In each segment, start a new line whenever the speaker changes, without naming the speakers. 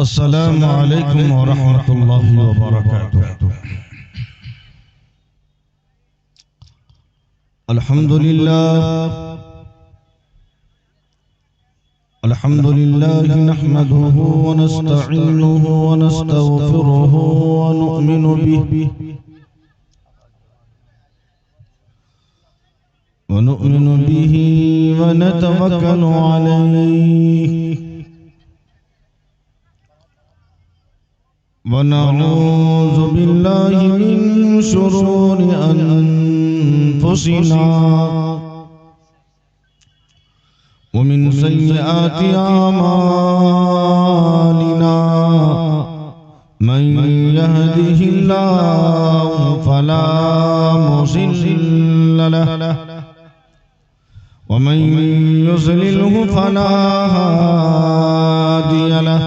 अस्सलामु अलैकुम व रहमतुल्लाहि व बरकातुहू। अल्हम्दुलिल्लाह नहमदुहु व नस्तईनुहु व नस्तगफिरुहु व नु'मिनु बिही व नतवक्कलु अलैहि व नऊज़ु बिल्लाहि मिन शुरूरि अनफुसिना व मिन सय्यिआति आमालिना। मन यहदिहिल्लाहु फला मुज़िल्ल लहु व मन युज़लिल्हु फला हादिय लहु।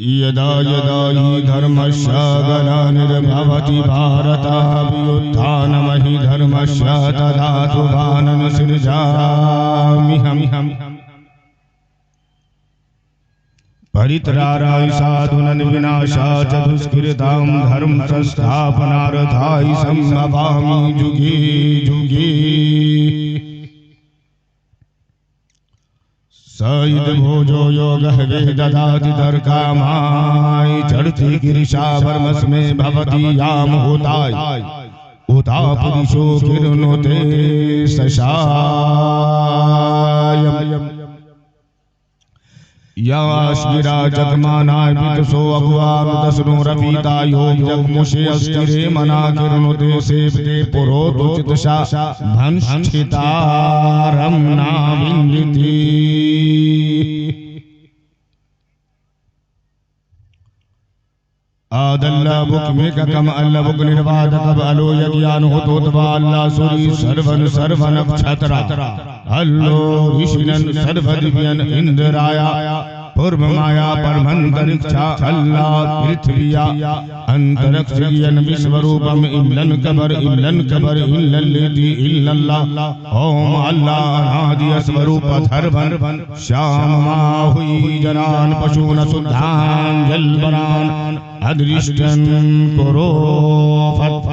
यदा यदा हि धर्मस्य ग्लानिर्भवति भारताभ्युत्थानमहि धर्मस्य तदात्मानं सृजाम्यहम्। परित्राणाय साधूनां विनाशाय च दुष्कृतां धर्म संस्थापनार्थाय सम्भवामि जुगे जुगे। सईद भोजो योगः वेददाति तर्कामाय चढ़ति गिरिशावर्मस में भवति याम होताय उता पुरुषो किरणोते सशायम्। याश्गिरा जगमानाय विदसो अगुआम दसनो रफीता योग जगमुषे अस्तिरे मना किरणोते सेवते पुरोतो चितशा भंष्ठितारं नाविन्दिति। आदल्ला बुक में कम अल्लाह बुक निर्वाद कब अलो यज्ञान हो तो अल्लाह सुरी सर्वन सर्वन छतरा अल्लो ऋषिनन सर्वदिव्यन इंद्राया पूर्व माया परमंतरिक्षा अल्लाह पृथ्विया अंतरिक्षयन विश्वरूपम इल्लन कबर इल्लल्लति इल्लल्लाह। ओम अल्लाह अनादि स्वरूप धर्मन श्याम माहुई जनान पशून सुधान जलबरान अदृष्टन करो फट।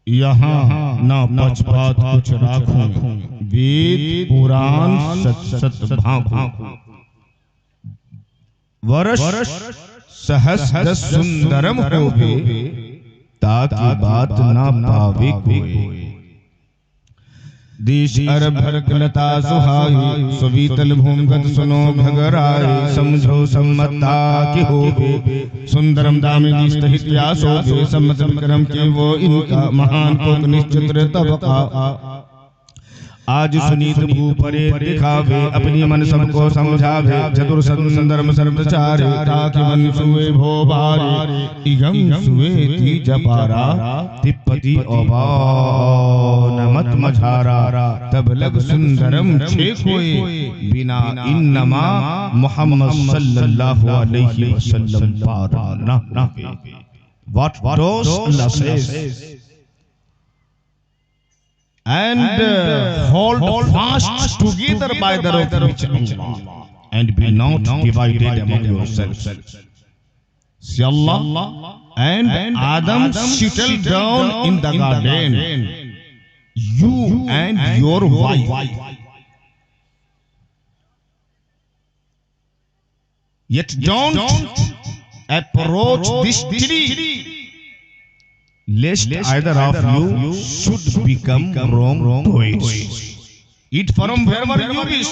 यहाँ ना पक्षपात कुछ राखूं वेद पुराण सत सत भाखूं। वर्ष सहस्र सुंदरम होवे ताकि बात ना पावे कोई। देश अरब भरक लता सुहाई, सुवीतल भूमगत सुनो भगराए। समझो सम्मता के होगे, सुंदरम दामिनी स्थित यासोगे। सम्मत विक्रम के वो इनका, महान को निश्चित तबका। आज सुनीत भूपरे दिखावे, अपनी मन सबको समझावे। चतुर सुंदरम सर्वचारे, ताकि मन सुए भो बारे। इगम सुए ती जपारा, तिप्पति ओबा नमत मझारा। तब लग सुंदरम छे कोए, बिना इन्नमा मुहम्मद सल्लल्लाहु अलैहि वसल्लम पारा ना। What does Allah says? And hold fast together by the rope which Allah, and be not divided among yourselves. See, Allah and Adam settled down in the garden, you and your wife. Yet don't approach this tree, lest either of you should become wrong poets. Eat from wherever you wish.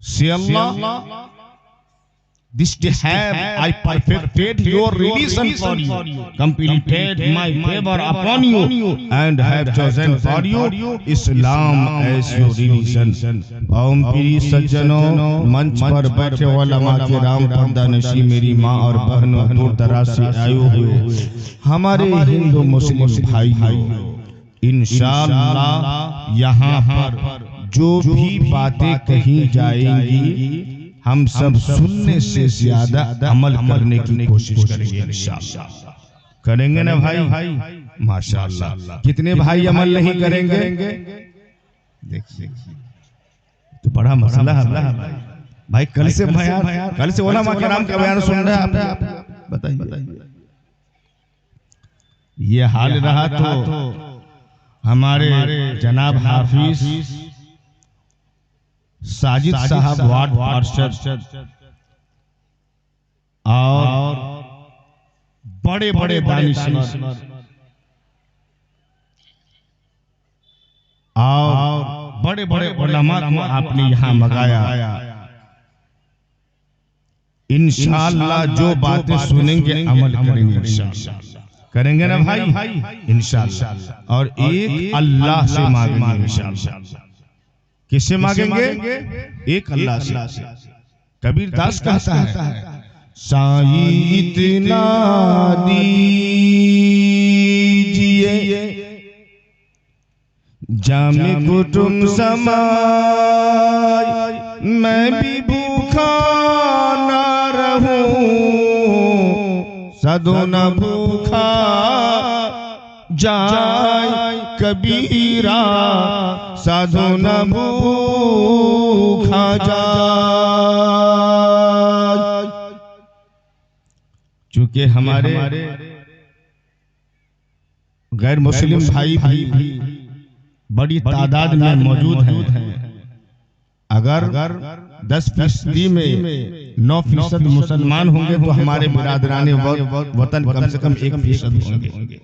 Say Allah, this day have I perfected your religion for you, completed my favor upon you, and have chosen for you Islam as your religion. ओम प्रिय सज्जनों, मंच पर बैठे उलमा के राम पर्दा नशी मेरी माँ और बहनों, दूर दराज से आए हुए हमारे हिंदू मुस्लिम भाइयों, इंशाअल्लाह यहाँ पर जो भी बातें कही जाएंगी हम सब सुनने से ज्यादा अमल करने की कोशिश करेंगे इंशाअल्लाह। करेंगे ना भाई? माशाअल्लाह। कितने भाई अमल नहीं करेंगे? देखिए तो बड़ा मसला है भाई। कल से उलमा किराम का बयान सुन रहे हैं आप, बताइए ये हाल रहा तो हमारे जनाब हाफिज साजिद साहब वार्ड पार्षद और बड़े बड़े दानिशवर और बड़े बड़े उलमा को आपने यहाँ मंगाया। इंशाअल्लाह जो बातें सुनेंगे अमल करेंगे इंशाअल्लाह। करेंगे ना भाई? इंशाअल्लाह। और एक अल्लाह से मांगेंगे इंशाअल्लाह। किससे मांगेंगे? एक अल्लाह से। कबीर दास कहता है, साईं इतना दीजिए जामे कुटुम समाय, मैं भी भूखा ना रहूं, सदो न भूखा जाय कबीरा, साधु न भूखा जाय। चूंकि हमारे गैर मुस्लिम भाई भी बड़ी तादाद में मौजूद हैं। अगर 10% में 9% मुसलमान होंगे तो हमारे बिरादराने वतन कम से कम 1% होंगे।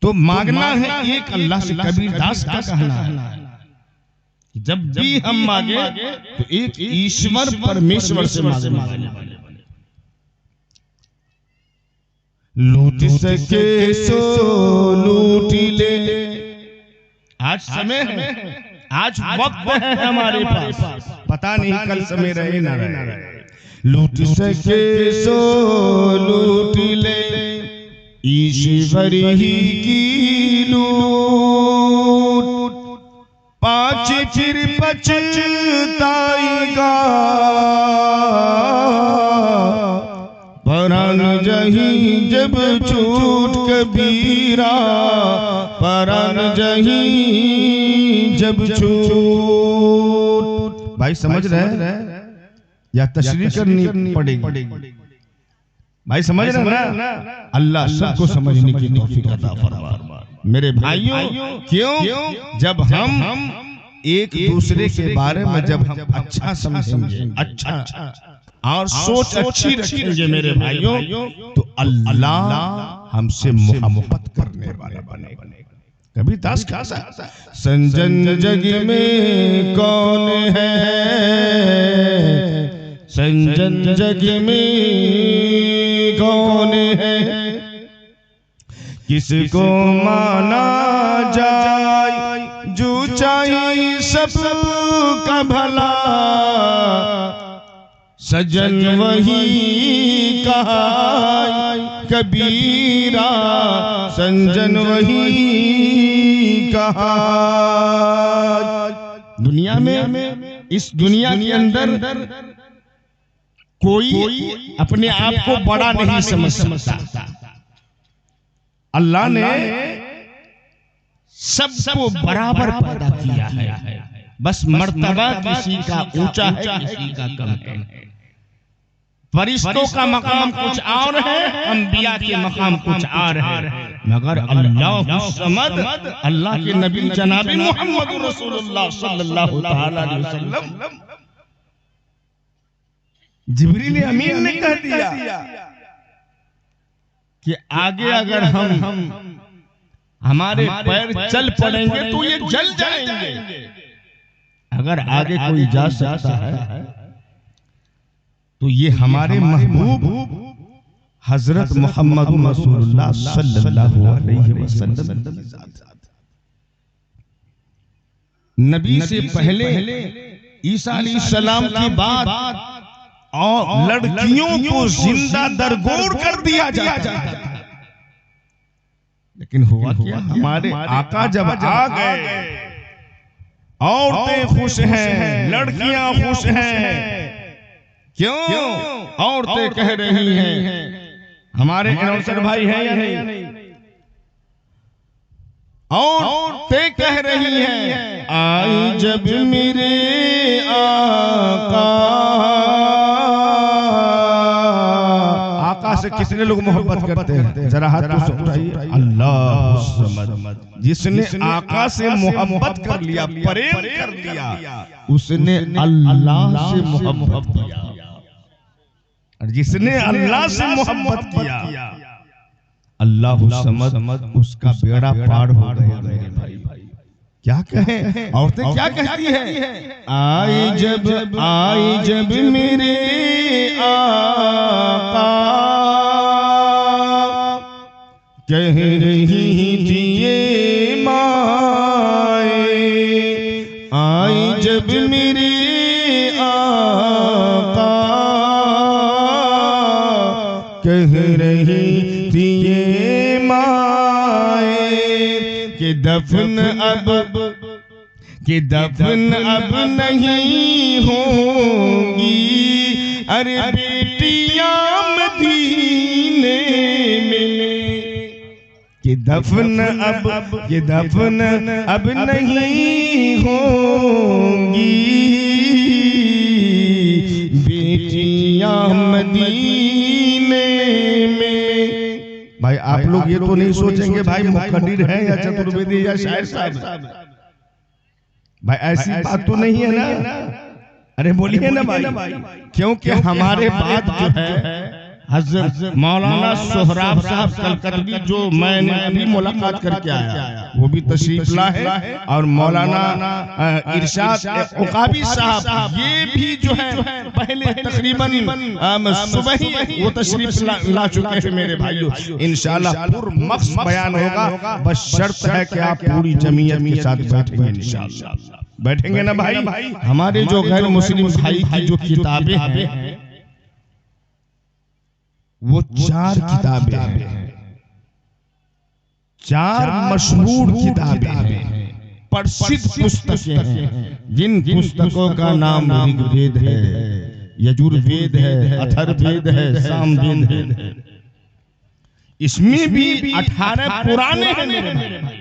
तो मांगना है एक अल्लाह से। कबीर दास का कहना है जब भी हम मांगे तो एक ईश्वर परमेश्वर से मांगे। लूट सके सो लूट ले, आज समय है, आज वक्त है हमारे पास, पता नहीं कल समय रहे ना रहे। लूट सके सो लूट ले, ईश्वर ही की लूट, पाँच फिर पछताएगा, परान जहीं जब छूट कबीरा, परान जहीं जब छूट। भाई समझ रहे हैं या तशरीह करनी पड़ेगी? भाई समझ रहे ना? अल्लाह सबको समझने की तौफीक अता फरमा। मेरे भाइयों, क्यों जब हम एक दूसरे के बारे में जब हम अच्छा समझेंगे, अच्छा और सोच अच्छी रखेंगे मेरे भाइयों, तो अल्लाह हमसे मोहब्बत करने वाला बनेगा। कभी दास का संजन जग में कौन है, संजन जग में कौन है, किसको माना जाए जो चाहे सब का भला, सजन वही कहा कबीरा, संजन वही कहा। दुनिया में, इस दुनिया के अंदर कोई अपने आप को बड़ा नहीं समझ सकता। अल्लाह ने सबको बराबर पैदा किया है, बस मर्तबा किसी का ऊंचा है, किसी का कम है। फरिश्तों का मकाम कुछ और है, अंबिया के मकाम कुछ और है, मगर अल्लाह समद, अल्लाह के नबी जनाबी मोहम्मद रसूलुल्लाह सल्लल्लाहु अलैहि वसल्लम, जिब्रील अमीन ने कह दिया कि आगे अगर हम हमारे पैर चल पड़ेंगे तो ये जल जाएंगे। अगर आगे कोई जा सकता है तो ये हमारे महबूब हजरत मोहम्मद रसूलुल्लाह सल्लल्लाहु अलैहि वसल्लम। नबी से पहले ईसा अलैहिस्सलाम की बात और लड़कियों को जिंदा दरगोर कर दिया जाता था, लेकिन हुआ क्या? हमारे आका जब आ गए, औरतें खुश हैं, लड़कियां खुश हैं। क्यों? औरतें कह रही हैं, हमारे अनौसर भाई हैं या नहीं? औरतें कह रही हैं, आई जब मेरे आका से कितने लोग मोहब्बत करते हैं? जरा हाथ तो उठाइए। अल्लाह समद, जिसने आका से मोहब्बत कर लिया, प्रेम कर लिया, उसने अल्लाह से मोहब्बत किया, और जिसने अल्लाह से मोहब्बत किया, अल्लाह समद, उसका बेड़ा पार हो गया। मेरे भाई क्या कहें, औरतें क्या कहती हैं? आई जब मेरे आका कह रही थी ये माए, आई जब मेरे आका कह रही थी ये माए, कि दफन अब नहीं होंगी, अरे बेटियां मदीने में, कि दफन अब नहीं होंगी, बेटियां मदीने में। भाई आप लोग ये तो नहीं सोचेंगे भाई मुकद्दिर है या चतुर्वेदी या शायर साहब? भाई ऐसी बात तो नहीं है ना? अरे बोलिए ना भाई, क्योंकि हमारे बाद जो है हजरत मौलाना सोहराब साहब कलकत्ती, जो मैंने अभी मुलाकात करके आया, वो भी तशरीफ ला है, और मौलाना इरशाद उकाबी साहब, ये भी जो है पहले तकरीबन सुबह ही वो तशरीफ ला चुके हैं। मेरे भाइयों, इंशाअल्लाह पुरमख्स बयान होगा, बस शर्त है कि आप पूरी जमीयत के साथ बैठेंगे। इंशाअल्लाह बैठेंगे ना भाई? हमारे जो गैर मुस्लिम भाई की जो किताबें हैं, वो 4 किताबें हैं, 4 मशहूर किताबें हैं, प्रसिद्ध पुस्तकें हैं, जिन पुस्तकों का नाम ऋग्वेद है, यजुर्वेद है, अथर्ववेद है, सामवेद है। इसमें भी 18 पुराने हैं मेरे भाई,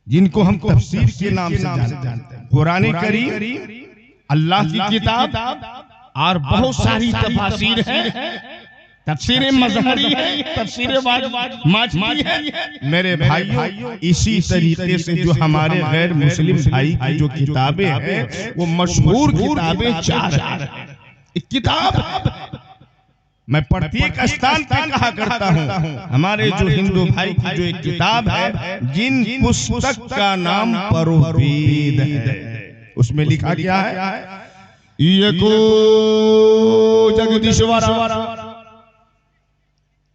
जिनको हम तफसीर के नाम से जानते हैं। कुरान करीम अल्लाह की किताब और बहुत सारी तफसीर है, तफसीर मज़हरी है, तफसीर माजदी है। मेरे भाइयों, इसी तरीके से जो हमारे गैर मुस्लिम भाई की जो किताबें हैं वो मशहूर किताबें 4 हैं। एक किताब मैं प्रत्येक स्थान पे कहा करता हूँ, हमारे जो हिंदू भाई की जो एक किताब है, जिन पुस्तक का नाम परवेद है, उसमें लिखा क्या है? एको जगदीश्वर।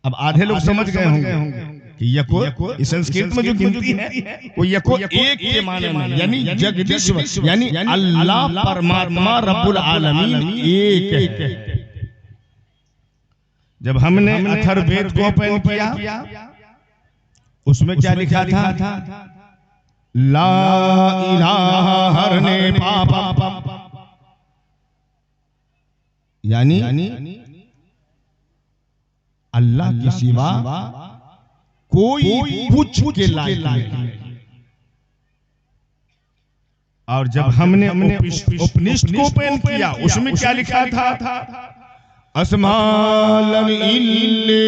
अब आधे लोग समझ गए होंगे कि यको इस संस्कृत में जो गिनती है वो यको एक के माने में, यानी जगदीश्वर यानी अल्लाह परमात्मा रब्बुल आलमीन एक है। जब हमने अथर्ववेद को ओपन किया, उसमें क्या लिखा था? ला इलाहा हरने पाप, यानी अल्लाह के सिवा कोई पूछ के लायक नहीं। और जब हमने उपनिषद को ओपन किया, उसमें क्या लिखा था? अस्मालन इल्ले,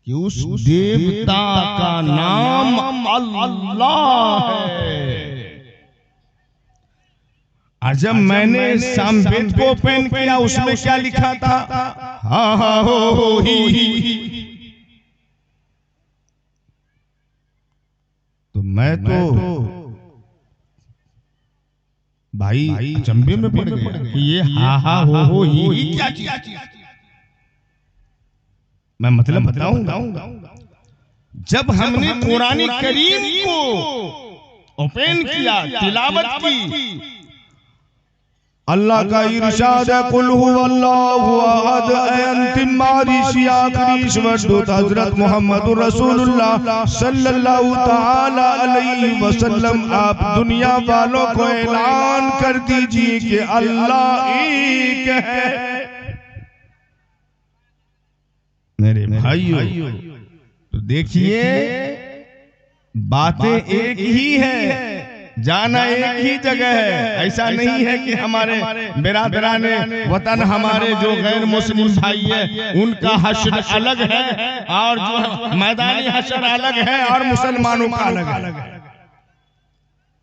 कि उस देवता का नाम अल्लाह है। और जब मैंने सामवेद को ओपन किया, उसमें क्या लिखा था? हा हा हो ही। तो मैं तो भाई अचंभे में पड़ गया कि ये हा हा हो ही क्या चीज। मैं मतलब बताऊं, जब हमने कुरान करीम को ओपन किया, तिलावत की, अल्लाह का इरशाद है, कुल हुवल्लाहु अहद, अंतिम मारिशी आखिरी ईश्वर हजरत मोहम्मदुर रसूलुल्लाह सल्लल्लाहु ताला अलैहि वसल्लम, आप दुनिया वालों को ऐलान कर दीजिए कि अल्लाह एक है। मेरे भाइयों, तो देखिए बातें एक ही है, जाना एक ही जगह है। ऐसा नहीं है कि हमारे बिरादराने वतन, हमारे जो गैर मुस्लिम भाई है, उनका हश्र अलग है और जो मैदानी हश्र अलग है और मुसलमानों का अलग है।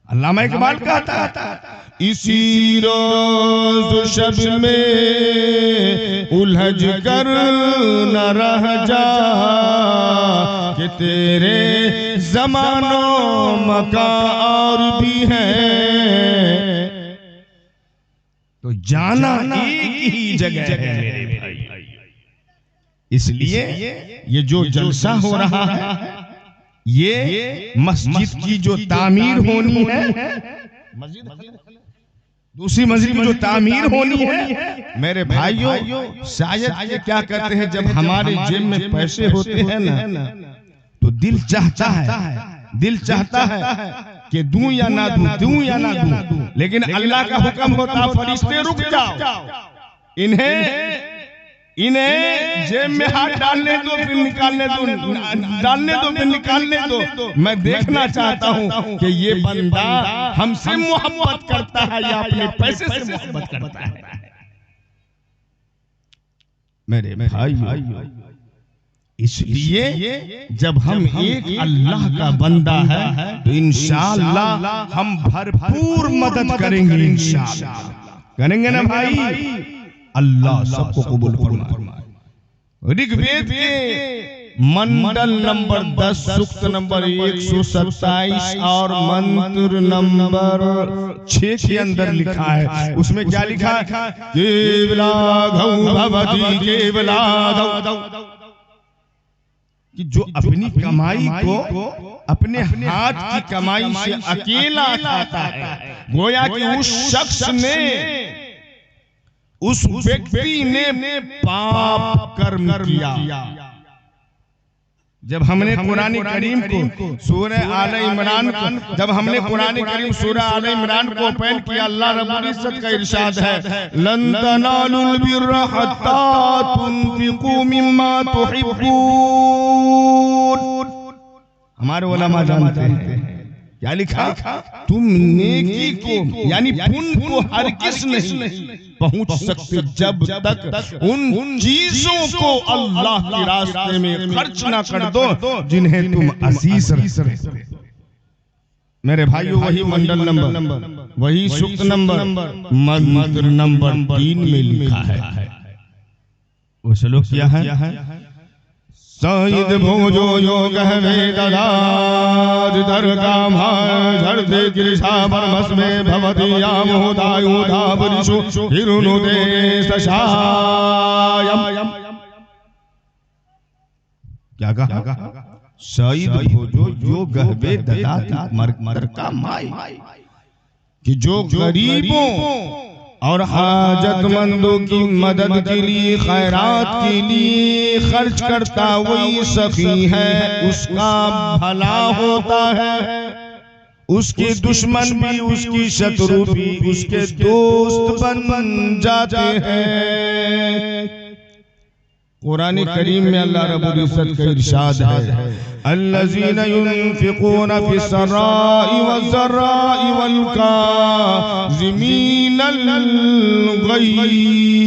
अल्लामा इकबाल कहता था, इसी रोज शब में उलझ कर न रह जा, कि तेरे ज़मानों मका और भी है। तो जाना एक ही जगह है मेरे भाई। इसलिए ये जो जलसा हो रहा है, ये मस्जिद की जो तामीर होनी है, दूसरी मस्जिद की जो तामीर होनी है, मेरे भाइयों, शायद ये क्या करते हैं, जब हमारे जेब में पैसे होते हैं ना, तो दिल चाहता है कि दूं या ना दूं, या ना दूं। लेकिन अल्लाह का हुक्म होता, फरिश्ते रुक जाओ, इन्हें जेब में हाथ डालने दो, फिर निकालने दो, डालने दो फिर निकालने दो। मैं देखना चाहता हूं कि ये बंदा हमसे मोहब्बत करता है या अपने पैसे से मोहब्बत करता है। मेरे भाई, इसलिए जब हम एक अल्लाह का बंदा है तो इंशाअल्लाह हम भरपूर मदद करेंगे, इंशाअल्लाह करेंगे ना भाई। अल्लाह सबको कबूल फरमाए। ऋग्वेद के मंडल नंबर 10 सूक्त नंबर 127 और मंत्र नंबर 6 के अंदर लिखा है, उसमें क्या लिखा है? केवलाघौ भवति केवलाघौ, कि जो अपनी कमाई को अपने हाथ की कमाई से अकेला खाता है, गोया कि उस शख्स ने, उस व्यक्ति ने पाप कर्म किया। जब हमने कुरान करीम को सूरह आले इमरान को, जब हमने कुरान करीम सूरह आले इमरान को ओपन किया, अल्लाह रब्बुल इज्जत का इरशाद है, लन तनालुल बिर्रा हत्ता तुनफिकू मिम्मा तुहिब्बून। हमारे उलमा जानते हैं कि क्या लिखा? तुम नेकी को यानी पुण्य को हर किस नहीं पहुंच सकते जब तक उन चीजों को अल्लाह के रास्ते में खर्च ना कर दो जिन्हें तुम अजीज रखते हो। मेरे भाइयों, वही मंडल नंबर, वही सूक्त नंबर, मंत्र नंबर 3 में लिखा है। वो श्लोक क्या है? सईद भोजो योग वेददाज दरगाम झरते कृषा परमस में भवति यामोदायुधा पुरुषो हिरुनुदे सशायम। क्या कहा? सईद भोजो योग वेददाज मर का माई, कि जो गरीबों और हाजतमंदों की मदद के लिए, खैरात के लिए खर्च करता वही सखी है, उसका भला होता है। उसके दुश्मन भी, उसकी शत्रु भी उसके दोस्त बन जाते हैं। कुरान करीम में अल्लाह रब्बुल इज्जत का इरशाद है, अल्लज़ीना युनफ़िक़ूना फ़िस्सर्राइ वज़्ज़र्राइ वल्काज़िमीनल गैज़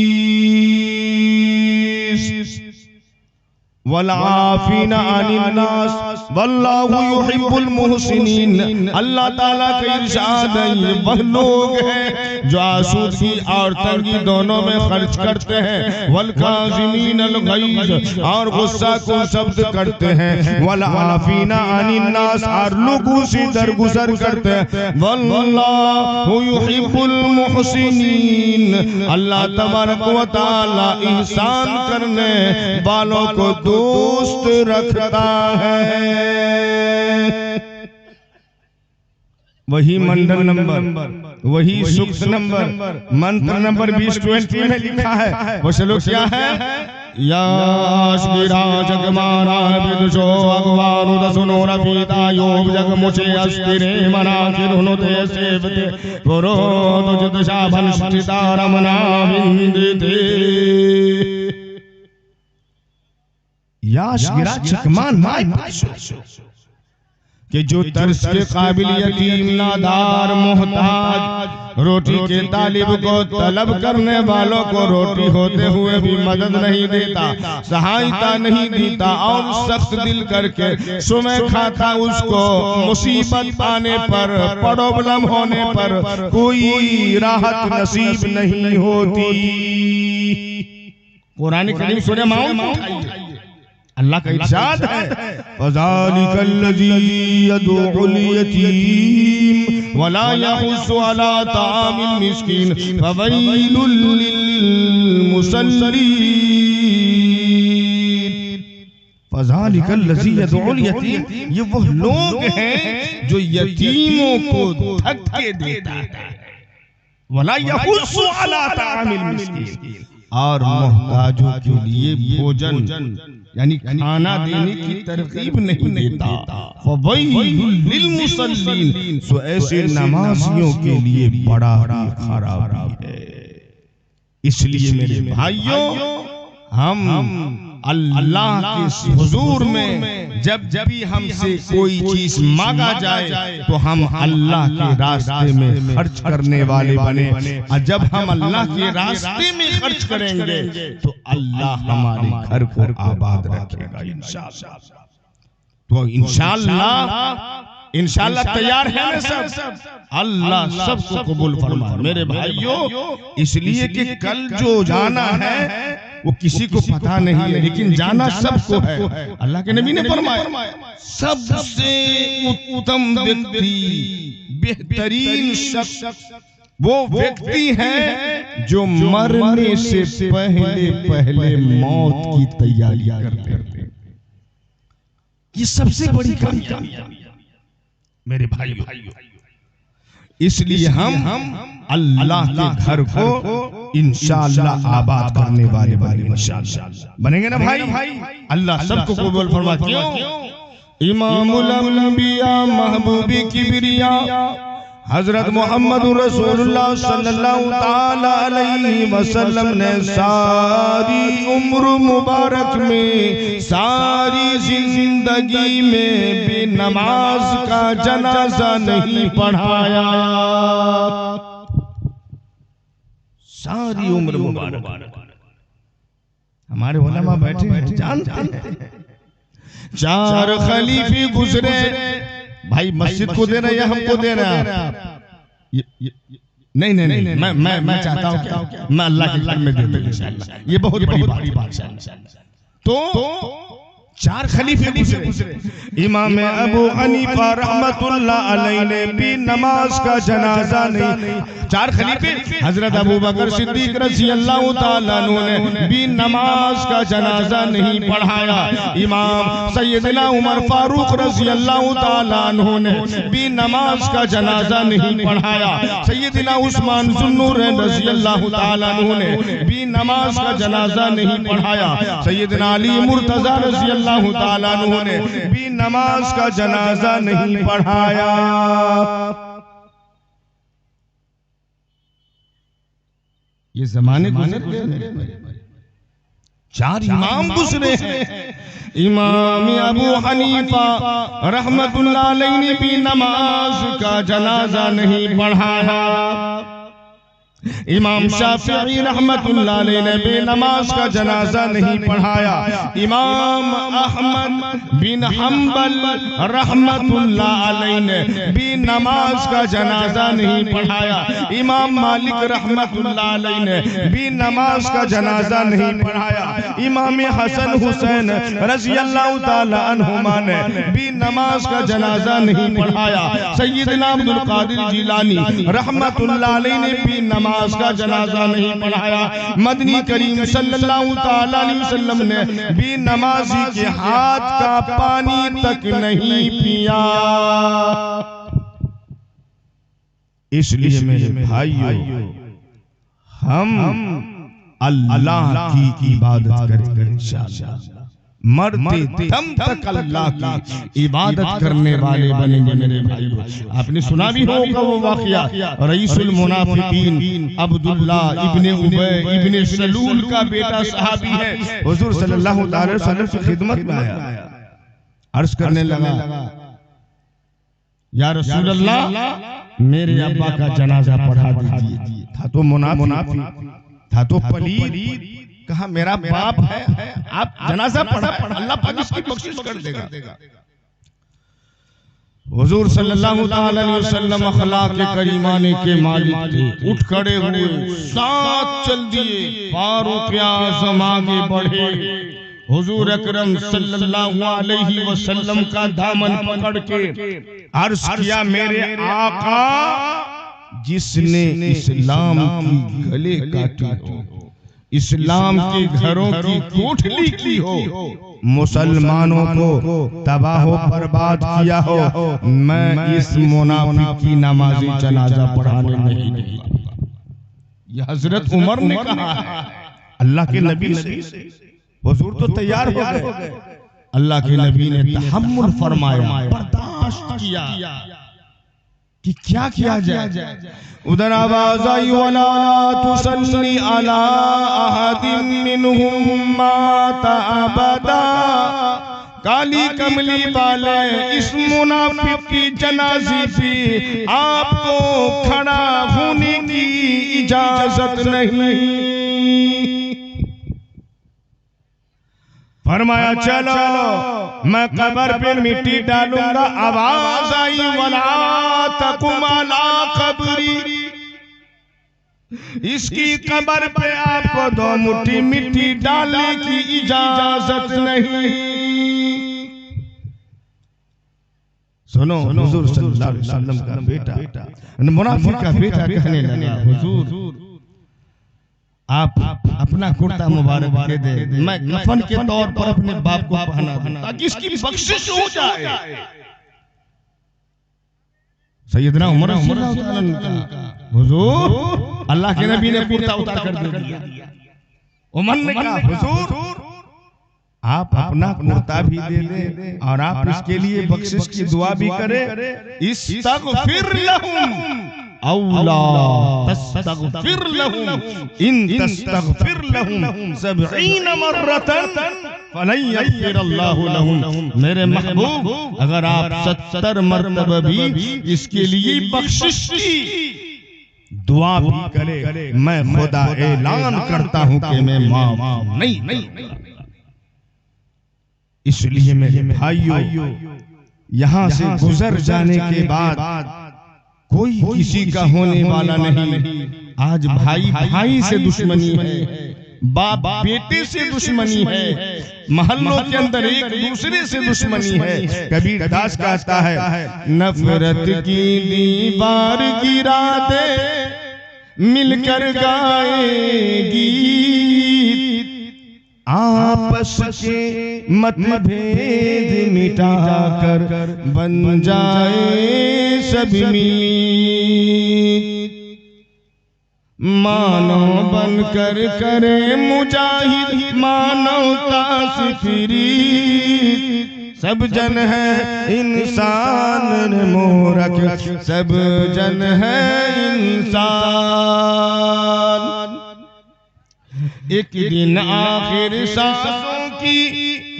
वलआफ़ीना अनिन्नास वल्लाहु युहिब्बुल मुहसिनीन। अल्लाह ताला का इरशाद है, ये वह लोग हैं जो आसूदगी और तंगी दोनों में खर्च करते हैं। वलकाज़िमीनल गैज़, और गुस्सा को शब्द करते हैं। वलआफ़ीना अनिन्नास, और लोगों से दरगुजर करते हैं। वल्लाहु युहिब्बुल मुहसिनीन, अल्लाह तबारक व तआला इंसान करने वालों को दोस्त रखता है। वही मंडल नंबर, वही सूक्त नंबर, मंत्र नंबर 20 में लिखा है। वो श्लोक क्या है? याशगिरा जगमाना विदुषो भगवानु दसुनो रफीता योग जग मुचे अस्तिरे मना किरुनुते सेवते पुरो तुजितशा भनष्ठिता रमना विंदिते। याशगिरा चकमान माय कि जो तरस के काबिल यतीम, नादार, मोहताज, रोटी के तालिब को तलब करने वालों को रोटी होते हुए भी मदद नहीं देता, सहायता नहीं देता, और सख्त दिल करके सुबह खाता, उसको मुसीबत आने पर, प्रॉब्लम होने पर कोई राहत नसीब नहीं होती। कुरान करीम सूरह माऊन अल्लाह का इरशाद है, फ़ज़ालिकल्लज़ी यदउल यतीम वला यहुस्सु अला तामिल मिस्कीन फ़वैलुल लिल मुसल्लीन। फ़ज़ालिकल्लज़ी यदउल यतीम, ये वो लोग हैं जो यतीमों को धक्के देता है। वला यहुस्सु अला तामिल मिस्कीन, और मोहताजों के लिए भोजन यानी खाना देने की तरकीब नहीं देता। फ़वैलुल लिल मुसल्लीन, सो ऐसे नमाजियों के लिए बड़ा खराबी है। इसलिए मेरे भाइयों, हम अल्लाह के हुजूर में जब भी हमसे कोई चीज मांगा जाए तो हम अल्लाह के रास्ते में खर्च करने वाले बने। और जब हम अल्लाह के रास्ते में खर्च करेंगे तो अल्लाह हमारे घर को आबाद रखेगा इंशाअल्लाह। तो इंशाअल्लाह तैयार है ना सब? अल्लाह सबको कबूल फरमाए मेरे भाइयों। इसलिए कि कल जो जाना है वो किसी को पता नहीं है, लेकिन जाना सबको है। अल्लाह के नबी ने फरमाया, सबसे उत्तम व्यक्ति, बेहतरीन शख्स वो व्यक्ति है जो मरने से पहले पहले मौत की तैयारी करते हैं। ये सबसे बड़ी कामयाबी मेरे भाइयों। इसलिए हम अल्लाह के घर को इंशाअल्लाह आबाद करने वाले इंशाअल्लाह बनेंगे ना भाई। अल्लाह सबको कबूल फरमा। क्यों? इमामुल अंबिया महबूबी किबरिया हजरत मोहम्मद रसूलुल्लाह सल्लल्लाहु ताला अलैहि वसल्लम ने सारी उम्र मुबारक में, सारी जिंदगी में भी नमाज का जनाजा नहीं पढ़ाया। सारी उम्र मुबारक। हमारे उलमा बैठे हैं, जानते हैं। 4 खलीफे गुजरे, भाई मस्जिद को दे रहे हैं या हमको दे रहे हैं? नहीं, मैं चाहता हूं क्या, मैं अल्लाह के घर में दे दूं इंशाअल्लाह। ये बहुत बड़ी बात है। तो 4 खलीफे गुजरे। इमाम अबू हनीफा रहमतुल्लाह अलैहि ने भी नमाज का जनाजा नहीं। 4 खलीफे हजरत अबू बकर सिद्दीक रज़ी अल्लाह ताला अन्हु ने भी नमाज का जनाजा नहीं पढ़ाया। इमाम सैयदना उमर फारूक रज़ी अल्लाह ताला अन्हु ने भी नमाज का जनाजा नहीं पढ़ाया। सैयदना उस्मान ज़ुन्नूरैन रज़ी अल्लाह ताला अन्हु ने भी नमाज का जनाजा नहीं पढ़ाया। सैयदना अली मुर्तज़ा रज़ी अल्लाह ताला अन्हु ने भी नमाज का जनाजा नहीं पढ़ाया। ये जमाने गुजरे, 4 इमाम गुजरे हैं। इमाम अबू हनीफा रहमतुल्लाह अलैहि ने भी नमाज का जनाजा नहीं पढ़ाया। इमाम शाफिई रहमतुल्लाह अलैहि ने भी नमाज का जनाजा नहीं पढ़ाया। इमाम अहमद बिन हंबल रहमतुल्लाह अलैहि ने भी नमाज का जनाजा नहीं पढ़ाया। इमाम मालिक रहमतुल्लाह अलैहि ने भी नमाज का जनाजा नहीं पढ़ाया। इमाम हसन हुसैन रज़ी अल्लाह ताला अन्हुमा ने भी नमाज का जनाजा नहीं पढ़ाया। सैयदना अब्दुल कादिर जिलानी रहमतुल्लाह अलैहि ने भी नमाज का जनाजा नहीं पढ़ाया। मदनी करीम सल्लल्लाहु ताला अलैहि वसल्लम ने भी नमाजी के हाथ का पानी तक नहीं पिया। इसलिए मेरे भाइयों, हम अल्लाह की इबादत करेंगे इंशाअल्लाह। मरते दम तक अल्लाह की इबादत करने वाले बनेंगे मेरे भाइयों। आपने सुना भी होगा वो वाक़या, रईसुल मुनाफिकीन अब्दुल्ला इब्ने उबय इब्ने सलूल का बेटा सहाबी है। हुजूर सल्लल्लाहु अलैहि वसल्लम की खिदमत में आया, अर्ज करने लगा, या रसूल अल्लाह मेरे अब्बा का जनाजा पढ़ा दीजिए। था तो मुनाफिक, था तो पलीद। कहा मेरा बाप है, आप जनाजा पढ़ा, अल्लाह पाक इसकी बख्शिश कर देगा। हुजूर सल्लल्लाहु अलैहि वसल्लम अखलाक करीमाने के मालिक थे। उठ खड़े हुए, साथ चल दिए, फारूक आज़म आगे बढ़े। हुजूर अकरम सल्लल्लाहु अलैहि वसल्लम का दामन पकड़ के अर्ज किया, मेरे आका जिसने इस्लाम की गले काटी हो, इस्लाम के घरों की कोठली की हो, मुसलमानों को तबाह बर्बाद किया हो, मैं इस मुनाफिक की नमाज़ी जनाजा पढ़ाने नहीं दूंगा। ये हजरत उमर ने कहा है अल्लाह के नबी से। हुजूर तो तैयार हो गए, अल्लाह के नबी ने तहम्मुल फरमाया, बर्दाश्त किया कि क्या किया जाए। उधर आवाज आई, वला तुसल्ली अला अहदिन मिनहुम माता अबदा। काली कमली वाले इस मुनाफिक की जनाज़े पे आपको खड़ा होने की इजाजत नहीं। फरमाया चलो मैं कब्र पे मिट्टी डालूंगा। आवाज आई, वला तकुम अला कब्री, इसकी कब्र पे आपको 2 मुट्ठी मिट्टी डालने की इजाजत नहीं। सुनो, हुजूर सल्लल्लाहु अलैहि वसल्लम का बेटा, मुनाफिक का बेटा कहने लगा, हुजूर आप अपना कुर्ता मुबारक दे दे, मैं कफन के तौर पर अपने बाप को पहना दूं ताकि इसकी बख्शिश हो जाए। सैयदना उमर हुजूर अल्लाह के नबी ने कुर्ता उतार कर दे दिया। उमर ने कहा, हुजूर आप अपना कुर्ता भी दे दें और आप इसके लिए बख्शिश की दुआ भी करें। इस्तगफिर लहुम औला तस्तगफिर लहुम इन तस्तगफिर लहुम 70 मर्रतन फलन यगफिरल्लाहु लहुम। मेरे महबूब, अगर आप 70 मरतबा भी इसके लिए बख्शिश की दुआ भी करें, मैं खुदा ऐलान करता हूं कि मैं माफ नहीं। इसलिए मेरे भाइयों, यहां से गुजर जाने के बाद कोई किसी का होने वाला नहीं। आज भाई भाई से दुश्मनी है, बाप बेटे से दुश्मनी है, मोहल्लों के अंदर एक दूसरे से दुश्मनी है। कबीर दास कहता है, नफरत की दीवार गिरा दे मिलकर गाएगी, आपस के मतभेद मिटाकर बन जाए सब मीत। मानव बनकर करे मुजाहिद मानवता से फिरीद। सब जन है इंसान मूरख, सब जन है इंसान। एक दिन आखिर सांसों की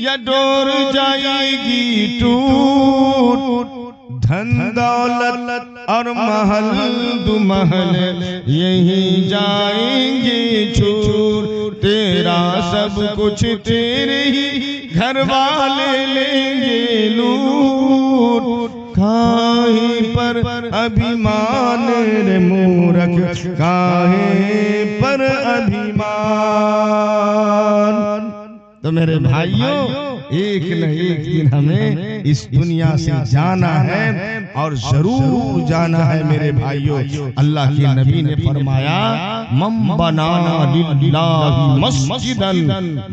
यह डोर जाएगी टूट। धन दौलत और महल दुमहल यही जाएंगे छूट। तेरा सब कुछ तेरे ही घर वाले लेंगे लूट। काहे पर अभिमान रे मूरख, काहे पर अभिमान। तो मेरे भाइयों, एक न एक दिन हमें इस दुनिया से जाना है और जरूर जाना है मेरे भाइयों। अल्लाह के नबी ने फरमाया, मम बना लिल्लाहि मस्जिदन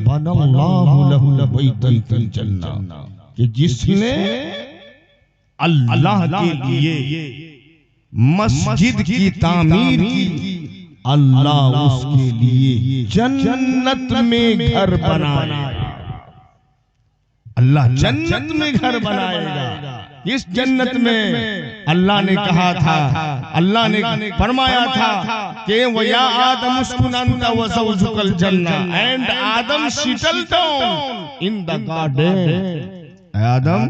बनल्लाहु लहु बैतन फिल जन्नह, कि जिसने अल्लाह के लिए मस्जिद की तामीर की, अल्लाह उसके लिए जन्नत में घर बनाएगा। अल्लाह जन्नत में घर बनाएगा। इस जन्नत में अल्लाह ने कहा था, अल्लाह ने फरमाया था कि वया आदम उस्कुन अंता व ज़ौजुकल जन्नह, and Adam settle down in the garden. Adam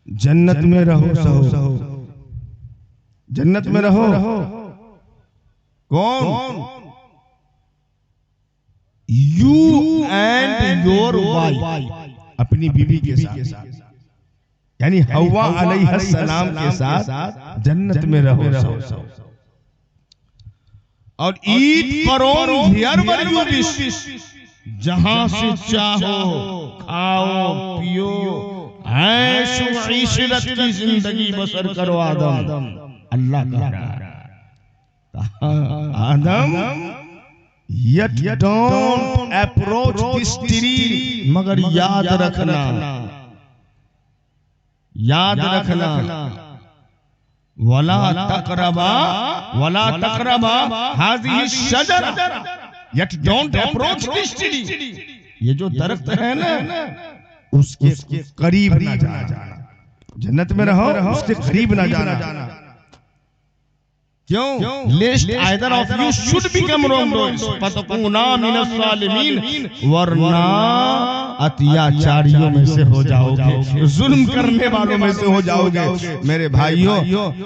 जन्नत में रहो, सहो जन्नत में रहो। कौन? यू एंड योर वाइफ, अपनी बीवी के साथ, यानी हव्वा अलैहिस्सलाम के साथ जन्नत में रहो। और eat from here you wish, जहां से चाहो खाओ पियो, ऐश व इशरत की जिंदगी बसर करो। आदम, अल्लाह कह रहा है, आदम yet don't approach this tree, मगर याद रखना वला तकरबा हाज़िही शजरा, yet don't approach this tree। ये जो दरख्त है ना, उसके करीब ना जाना। जन्नत में रहो, उसके करीब ना जाना। क्यों? Lest either of you should become रोमडोइस फतकुना मिनस सालिमीन, वरना अत्याचारियों में से हो जाओगे, जुल्म करने वालों में से हो जाओगे। मेरे भाइयों,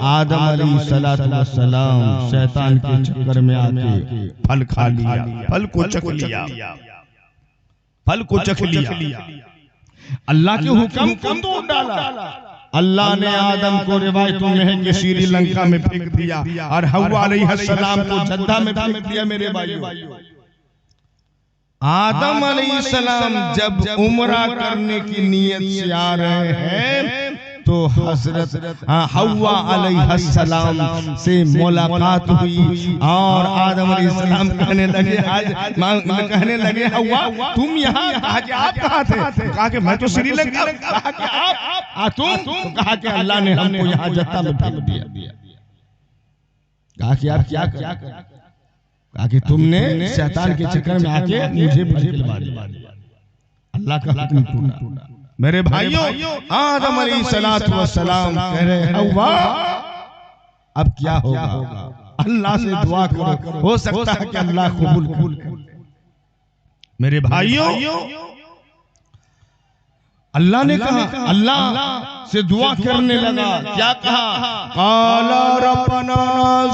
आदम अलैहिस्सलातु वस्सलाम शैतान के चक्कर में आके फल खा लिया, फल को चख लिया। अल्लाह के हुक्म को तोड़ डाला। अल्लाह ने आदम को रिवायतों में है कि श्रीलंका में फेंक दिया और हव्वा अलैहिस्सलाम को जद्दा में फेंक दिया। मेरे भाइयों, आदम अलैहिस्सलाम जब उम्रा करने की नियत से आ रहे हैं तो हजरत हव्वा अलैहिस्सलाम से मुलाकात हुई और आदम अलैहिस्सलाम कहने लगे हव्वा तुम यहाँ? कहा कि आप कहाँ थे? कहा कि मैं तो श्रीलंका। कहा कि आप तुम? कहा कि अल्लाह ने हमको यहाँ जद्दा में फेंक दिया। कहा कि आप क्या कर? कहा कि तुमने शैतान के चक्कर में आके मुझे दिलवा दिया। अल्लाह का हुक्म टूटा। मेरे भाइयों, आदम अलैहिस्सलातु वस्सलाम कह रहे हैं हव्वा अब क्या होगा, अल्लाह से दुआ करो, हो सकता है कि अल्लाह कबूल करे। मेरे भाइयों, अल्लाह ने कहा, अल्लाह से दुआ करने लगा, क्या कहा, काला रब्बना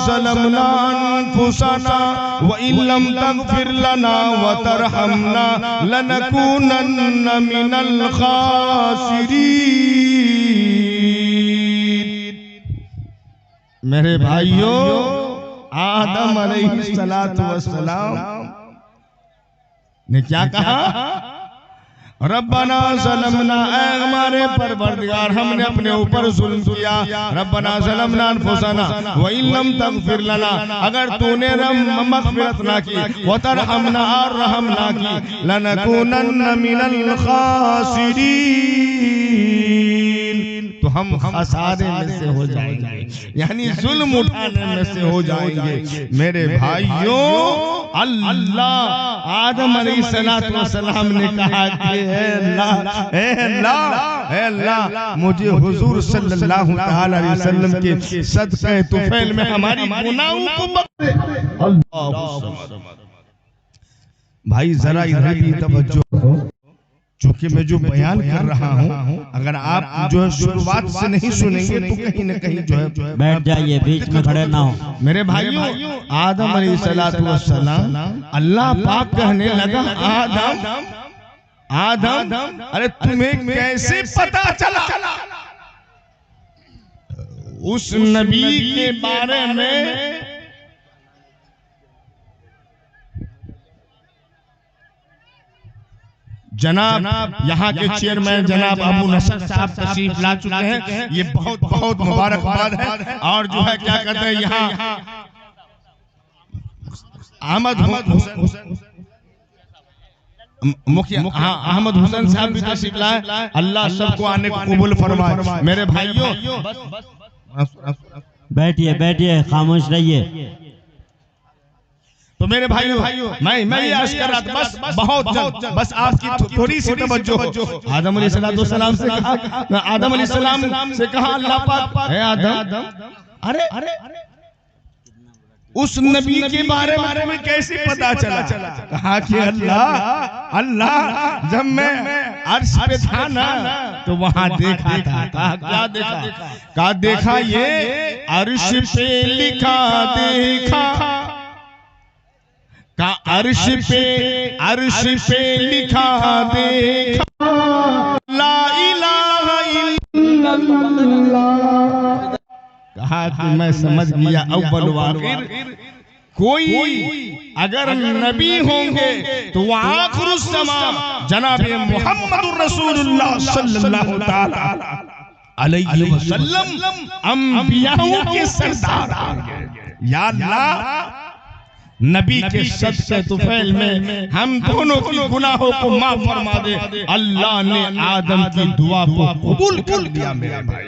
ज़लमना अनफुसना व इन लम तगफिर लना व तरहमना लनकूनन्न मिनल खासिरीन। मेरे भाइयों, आदम अलैहिस्सलातु वस्सलाम ने क्या कहा, रब्बना ज़लमना, ऐ हमारे परवरदिगार हमने अपने ऊपर जुल्म किया, रब्बना ज़लमना अनफुसना व इन लम तगफिर लना, अगर तूने मग़फ़िरत ना की, व तरहमना और रहम ना की, लनकूनन्न मिनल खासिरीन, तो हम खसारे में से हो जाएंगे, यानी जुल्म उठाने में से हो जाएंगे। मेरे भाइयों, अल्लाह आदम अलैहिस्सलातु वस्सलाम ने कहा कि अल्लाह मुझे हुजूर सल्लल्लाहु तआला अलैहि वसल्लम के सदक़े तुफैल में हमारी गुनाहों को बख्श। भाई जरा इधर भी तवज्जो हो, चूंकि मैं जो बयान कर रहा हूँ, अगर आप जो है शुरुआत से नहीं सुनेंगे तो कहीं न कहीं जो है
बैठ जाइए, बीच में खड़े ना हो।
मेरे भाइयों, आदम अलैहिस्सलातु वस्सलाम, अल्लाह पाक कहने लगा, आदम आदम, अरे तुम्हें कैसे पता चला उस नबी के बारे में? जनाब यहाँ के चेयरमैन जनाब अबू नसर साहब तशरीफ ला चुके हैं, ये बहुत बहुत मुबारकबाद है। और जो है क्या कहते हैं, यहाँ अहमद मुखिया, हाँ अहमद हुसैन साहब भी तशरीफ लाए, अल्लाह सबको आने को कबूल फरमाए। मेरे भाइयों,
बैठिए बैठिए, खामोश रहिए।
तो मेरे भाइयों, मैं ये अर्ज कर रहा था, बस बहुत जल्द, बस आपकी थोड़ी सी तवज्जो हो। आदम अलैहिस्सलाम से कहा, आदम अलैहिस्सलाम से कहा अल्लाह पाक, है आदम, अरे उस नबी के बारे में कैसे पता चला? कहा कि अल्लाह जब मैं अर्श पे था ना तो वहां देखा था। कहा क्या देखा? कहा देखा ये अर्श पे लिखा देखा, का अर्श पे लिखा देखा, ला इलाहा इल्लल्लाह। कहा कि मैं समझ गया अव्वल व आखिर कोई अगर नबी होंगे तो वो आखिरुस ज़मा जनाब मुहम्मदुर रसूलुल्लाह सल्लल्लाहु तआला अलैहि वसल्लम अंबियाओं के सरदार होंगे। या अल्लाह, नबी के सदक़े तुफैल में हम दोनों की गुनाहों को माफ फरमा दे। अल्लाह ने आदम की दुआ को कबूल कर लिया। मेरे भाई,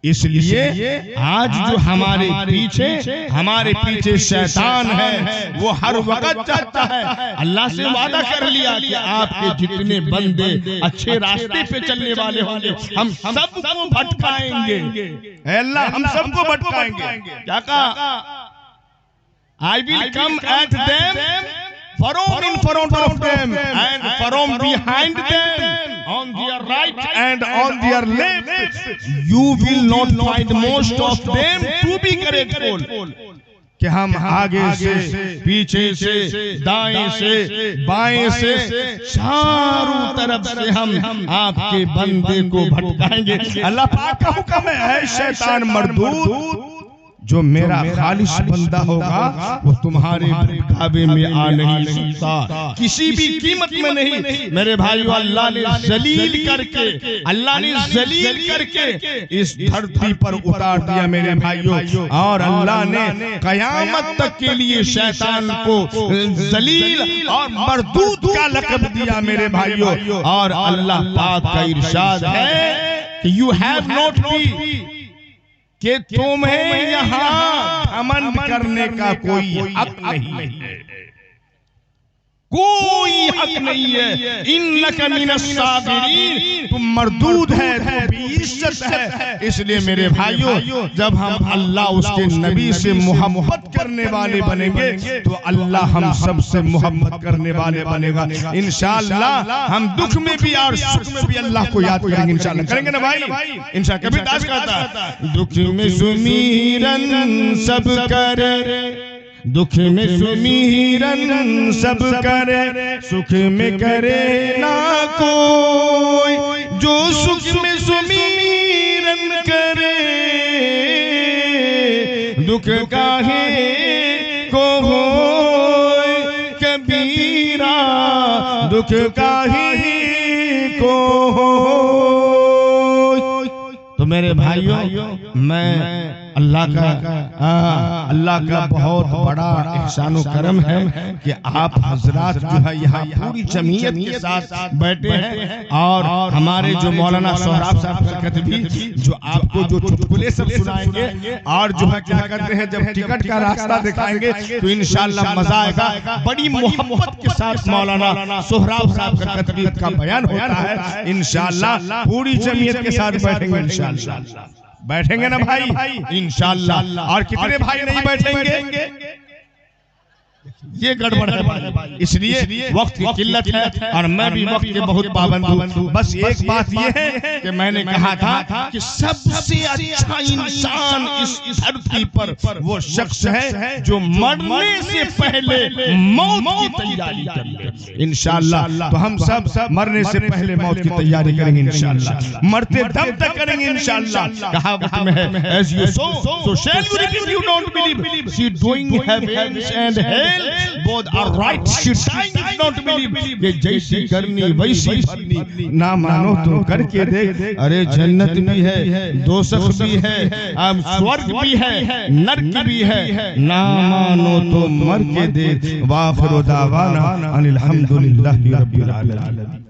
इसलिए आज जो हमारे पीछे शैतान है, वो हर वक्त चाहता है, अल्लाह से वादा कर लिया कि आपके जितने बंदे अच्छे रास्ते पे चलने वाले होंगे हम सबको भटकाएंगे। अल्लाह हम सबको भटकाएंगे। क्या कहा? I will come at them from in front of them and from behind them, on their right and on their left. You will not find most of them to be grateful. कि हम आगे से, पीछे से, दाएं से, बाएं से, चारों तरफ से हम आपके बंदे को भटकाएंगे। अल्लाह पाक का हुक्म है, शैतान मरदूद, जो मेरा खालिश बंदा होगा वो तुम्हारे भटकावे में आ नहीं सकता, किसी भी कीमत में नहीं। मेरे भाइयों, अल्लाह ने जलील करके इस धरती पर उतार दिया मेरे भाइयों, और अल्लाह ने कयामत तक के लिए शैतान को जलील और मरदूद का लक़ब दिया मेरे भाइयों। और अल्लाह पाक का इरशाद है कि यू हैव नॉट बी, कि तुम्हें यहाँ घमंड करने का कोई हक नहीं है। कोई हक नहीं है। इन्नका मिनस साबिरीन, तुम मरदूद है, तुम्हें इज्जत है। इसलिए मेरे भाइयों, जब हम अल्लाह उसके नबी से मोहब्बत करने वाले बनेंगे तो अल्लाह हम सब से मोहब्बत करने वाले बनेगा इंशाअल्लाह। हम दुख में भी और सुख में भी अल्लाह को याद करेंगे इंशाअल्लाह। करेंगे ना भाई? इंशाअल्लाह। कभी दास कहता दुख में सुमीरन सब करे, दुख में सुमीरन सब करे, सुख में करे ना कोई, जो सुख में सुमीरन करे, दुख काहे को होय कबीरा, दुख काहे को होय। तो मेरे भाइयों, मैं अल्लाह का बहुत बड़ा एहसान करम है कि आप हजरात जो है यहाँ पूरी जमीयत के साथ बैठे हैं और हमारे जो मौलाना सोहराब साहब कतबी जो आपको जो चुटकुले सब सुनाएंगे और जो है क्या करते हैं, जब टिकट का रास्ता दिखाएंगे तो इंशाअल्लाह मजा आएगा। बड़ी मोहब्बत के साथ मौलाना सोहराब साहब कतबी का बयान होता है इंशाअल्लाह। पूरी जमीयत के साथ बैठेंगे इंशाअल्लाह। बैठेंगे ना भाई? इंशाअल्लाह। और कितने भाई नहीं बैठेंगे? ये गड़बड़ है भाई। इसलिए वक्त की किल्लत है और मैं भी वक्त के बहुत पाबंद हूँ। बस एक बात ये है कि मैंने कहा था कि सबसे अच्छा इंसान इस धरती पर वो शख्स है जो मरने से पहले मौत की तैयारी कर ले इंशाअल्लाह। तो हम सब मरने से पहले मौत की तैयारी करेंगे इंशाअल्लाह, मरते दम तक करेंगे इंशाअल्लाह। कहावत में है as you sow so shall you reap if you don't believe, see doing heavens and hell both are right, she dying if not believe। ये जैसी करनी वैसी भरनी, ना मानो तो करके देख। अरे जन्नत भी है, दोज़ख भी है, अब स्वर्ग भी है, नरक भी है, ना मानो तो मर के देख। वाखिरु दावाना अनिल हम्दुलिल्लाहि रब्बिल आलमीन।